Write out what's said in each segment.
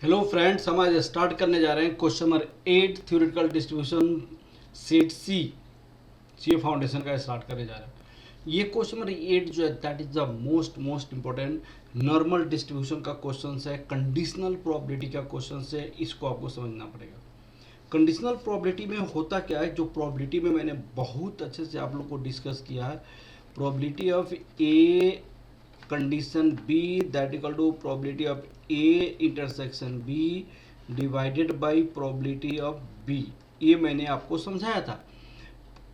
Hello friends, हम आज start करने जा रहे हैं question number 8 theoretical distribution set C foundation का स्टार्ट करने जा रहे हैं। ये क्वेश्चन नंबर 8 जो है that is the most important normal distribution का क्वेश्चन है, कंडीशनल प्रोबेबिलिटी का क्वेश्चन है। इसको आपको समझना पड़ेगा। कंडीशनल प्रोबेबिलिटी में होता क्या है, जो प्रोबेबिलिटी में मैंने बहुत अच्छे से आप लोग को डिस्कस किया है, probability of A condition B that equal to probability of A intersection B divided by probability of B. ये मैंने आपको समझाया था।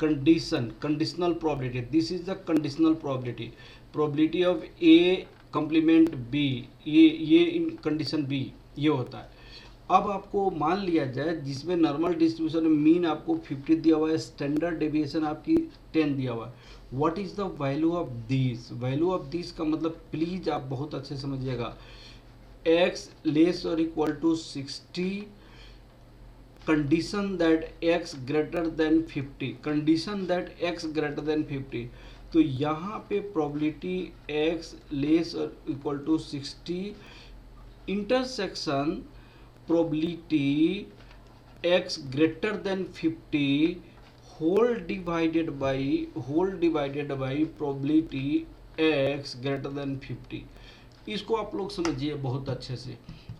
Conditional probability, this is the conditional probability. Probability of A complement B, ये in condition B ये होता है। अब आपको मान लिया जाए जिसमें नॉर्मल डिस्ट्रीब्यूशन में मीन आपको 50 दिया हुआ है, स्टैंडर्ड डेविएशन आपकी 10 दिया हुआ है। What is the value of this? Value of this का मतलब प्लीज आप बहुत अच्छे समझिएगा। x लेस और equal to 60, condition that x greater than 50, condition that x greater than 50। तो यहाँ पे प्रोबेबिलिटी x लेस और equal to 60 intersection probability x greater than 50 whole divided by probability x greater than 50। इसको आप लोग समझिए बहुत अच्छे से।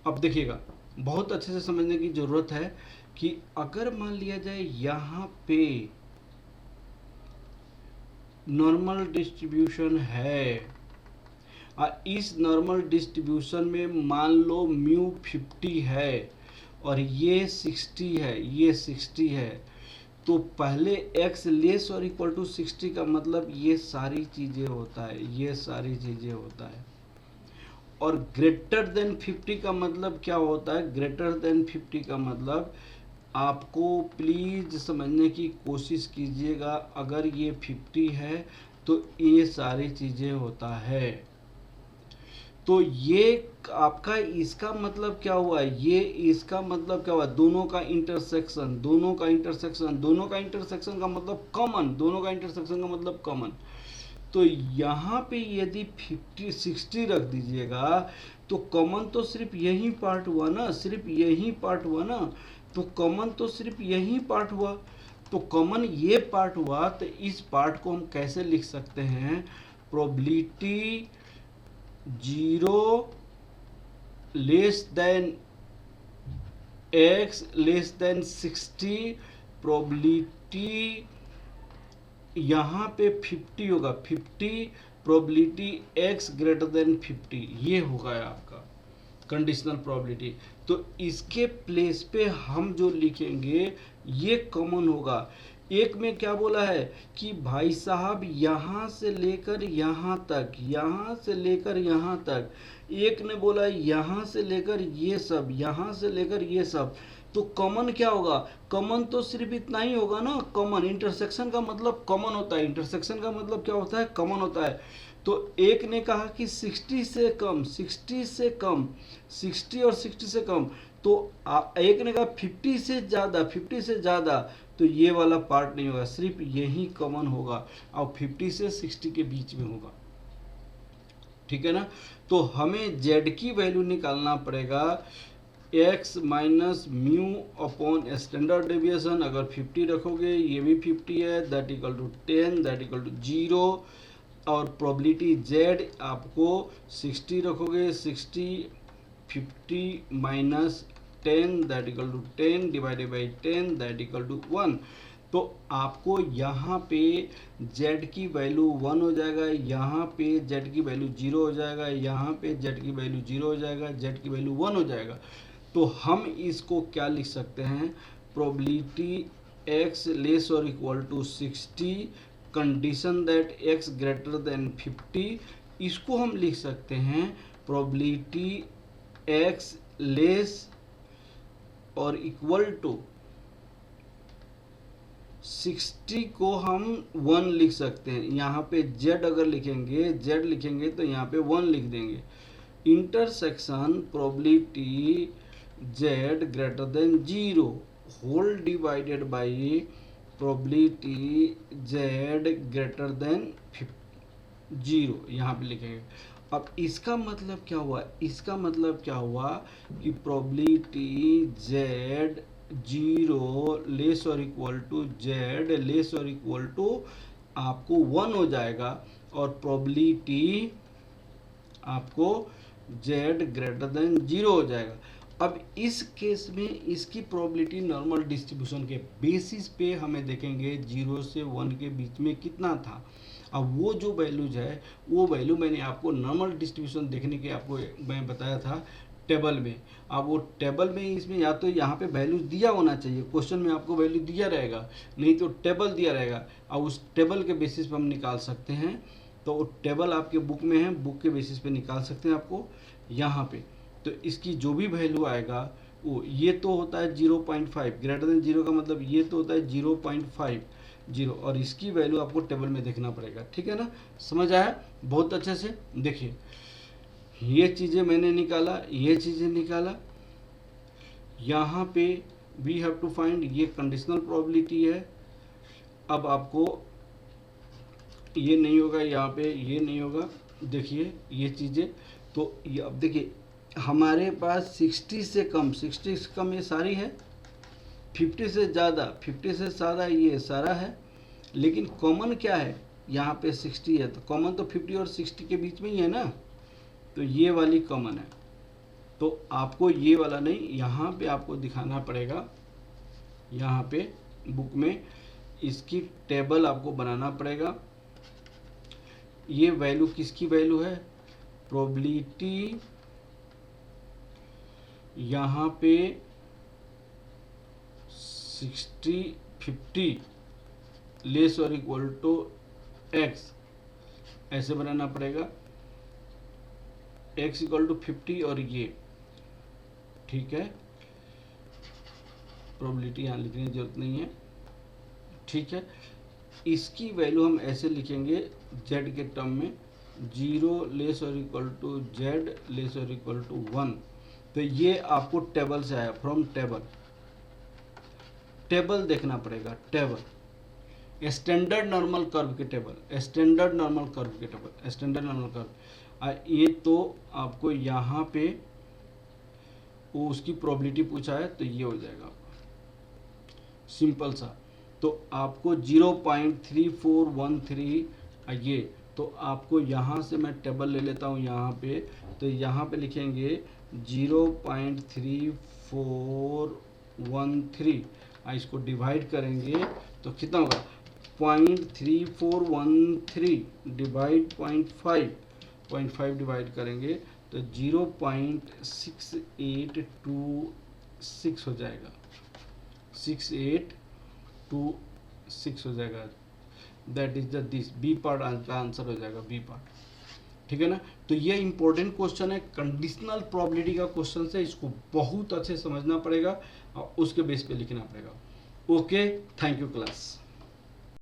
अब देखिएगा, बहुत अच्छे से समझने की जरूरत है कि अगर मान लिया जाए यहाँ पे नॉर्मल डिस्ट्रीब्यूशन है, इस नॉर्मल डिस्ट्रीब्यूशन में मान लो म्यू 50 है और ये 60 है, ये 60 है, तो पहले x लेस और इक्वल टू 60 का मतलब ये सारी चीजें होता है, ये सारी चीजें होता है। और ग्रेटर देन 50 का मतलब क्या होता है? ग्रेटर देन 50 का मतलब आपको प्लीज समझने की कोशिश कीजिएगा। अगर ये 50 है तो ये सारी चीजें होता है। तो ये आपका इसका मतलब क्या हुआ? ये इसका मतलब क्या हुआ? दोनों का इंटरसेक्शन, दोनों का इंटरसेक्शन, दोनों का इंटरसेक्शन का मतलब कॉमन, दोनों का इंटरसेक्शन का मतलब कॉमन। तो यहाँ पे यदि 50 60 रख दीजिएगा तो कॉमन तो सिर्फ यही पार्ट हुआ ना, सिर्फ यही पार्ट हुआ ना। तो कॉमन तो सिर्फ यही पार्ट हुआ, तो कॉमन ये पार्ट हुआ। तो इस पार्ट को हम कैसे लिख सकते हैं? Probability 0 less than x less than 60, probability यहाँ पे 50 होगा, 50 प्रोबेबिलिटी x ग्रेटर देन 50, ये होगा आपका कंडीशनल प्रोबेबिलिटी। तो इसके प्लेस पे हम जो लिखेंगे ये कॉमन होगा। एक में क्या बोला है कि भाई साहब यहाँ से लेकर यहाँ तक, यहाँ से लेकर यहाँ तक। एक ने बोला यहाँ से लेकर ये सब, यहाँ से लेकर ये सब। तो कॉमन क्या होगा? कॉमन तो सिर्फ इतना ही होगा ना। कॉमन इंटरसेक्शन का मतलब कॉमन होता है, इंटरसेक्शन का मतलब क्या होता है? कॉमन होता है। तो एक ने कहा कि 60 से कम, 60 से कम, 60 और 60 से कम। तो एक ने कहा 50 से ज़्यादा, 50 से ज़्यादा। तो ये वाला पार्ट नहीं होगा, सिर्फ यही कॉमन होगा और 50 से 60 के बीच में होगा। ठीक है ना? तो हमें z की वैल्यू निकालना पड़ेगा x minus mu upon standard deviation. अगर 50 रखोगे, ये भी 50 है, that equal to 10, that equal to 0। और प्रोबेबिलिटी z आपको 60 रखोगे, 60 50 minus 10 that equal to 10 divided by 10 that equal to 1। तो आपको यहाँ पे z की वैल्यू 1 हो जाएगा, यहाँ पे z की वैल्यू 0 हो जाएगा, यहाँ पे z की वैल्यू 0 हो जाएगा, z की वैल्यू 1 हो जाएगा। तो हम इसको क्या लिख सकते हैं? प्रोबेबिलिटी x लेस और equal to 60, condition that x greater than 50। इसको हम लिख सकते हैं प्रोबेबिलिटी x लेस और इक्वल टू 60 को हम 1 लिख सकते हैं। यहाँ पे z अगर लिखेंगे, z लिखेंगे तो यहाँ पे 1 लिख देंगे। Intersection probability z greater than 0 whole divided by probability z greater than 0, यहाँ पे लिखेंगे। अब इसका मतलब क्या हुआ, इसका मतलब क्या हुआ कि प्रोबेबिलिटी z जीरो लेस और इक्वल टू z लेस और इक्वल टू आपको 1 हो जाएगा, और प्रोबेबिलिटी आपको z ग्रेटर देन 0 हो जाएगा। अब इस केस में इसकी प्रोबेबिलिटी नॉर्मल डिस्ट्रीब्यूशन के बेसिस पे हमें देखेंगे 0 से 1 के बीच में कितना था। अब वो जो वैल्यूज है वो वैल्यू मैंने आपको नॉर्मल डिस्ट्रीब्यूशन देखने के आपको मैं बताया था टेबल में। अब वो टेबल में इसमें या तो यहाँ पे वैल्यूज दिया होना चाहिए, क्वेश्चन में आपको वैल्यू दिया रहेगा, नहीं तो टेबल दिया रहेगा। अब उस टेबल के बेसिस पे हम निकाल सकते हैं, तो वो टेबल आपके बुक में है, बुक के बेसिस पे निकाल सकते हैं आपको यहाँ पे। तो इसकी जो भी वैल्यू आएगा वो ये तो होता है 0.5, ग्रेटर देन 0 का मतलब ये तो होता है 0.50, और इसकी वैल्यू आपको टेबल में देखना पड़ेगा। ठीक है ना, समझ आया बहुत अच्छे से। देखिए ये चीज़ें मैंने निकाला, ये चीज़ें निकाला, यहाँ पे वी हैव टू फाइंड, ये कंडीशनल प्रोबेबिलिटी है। अब आपको ये नहीं होगा, यहाँ पे ये नहीं होगा, देखिए ये चीज़ें। तो ये अब देखिए हमारे पास 60 से कम, 60 से कम ये सारी है, 50 से ज़्यादा, 50 से ज़्यादा ये सारा है, लेकिन कॉमन क्या है, यहाँ पे 60 है, तो कॉमन तो 50 और 60 के बीच में ही है ना, तो ये वाली कॉमन है। तो आपको ये वाला नहीं, यहाँ पे आपको दिखाना पड़ेगा, यहाँ पे बुक में इसकी टेबल आपको बनाना पड़ेगा। ये वैल्यू किसकी वैल्यू है, प्रोबेबिलिटी यहाँ पे 60 50 लेस और इक्वल टू x, ऐसे बनाना पड़ेगा, x इक्वल टू 50 और ये, ठीक है। प्रोबेबिलिटी यहाँ लिखने की जरूरत नहीं है, ठीक है। इसकी वैल्यू हम ऐसे लिखेंगे z के टर्म में, 0 लेस और इक्वल टू z लेस और इक्वल टू 1। तो ये आपको टेबल से आया, फ्रॉम टेबल, टेबल देखना पड़ेगा, टेबल स्टैंडर्ड नॉर्मल कर्व के टेबल, स्टैंडर्ड नॉर्मल कर्व के टेबल, स्टैंडर्ड नॉर्मल कर्व। ये तो आपको यहाँ पे वो उसकी प्रोबेबिलिटी पूछा है, तो ये हो जाएगा आपका सिंपल सा। तो आपको 0.3413 ये, तो आपको यहाँ से मैं टेबल ले लेता हूँ यहाँ पे, तो यहाँ पे लिखेंगे 0.3413, इसको डिवाइड करेंगे तो कितना होगा, 0.3413 डिवाइड 0.5 डिवाइड करेंगे तो 0.6826 हो जाएगा, 6826 हो जाएगा। That is the this B part answer हो जाएगा, बी पार्ट, ठीक है ना। तो ये इंपॉर्टेंट क्वेश्चन है, कंडीशनल प्रोबेबिलिटी का क्वेश्चन है, इसको बहुत अच्छे समझना पड़ेगा और उसके बेस पे लिखना पड़ेगा। Okay, thank you class.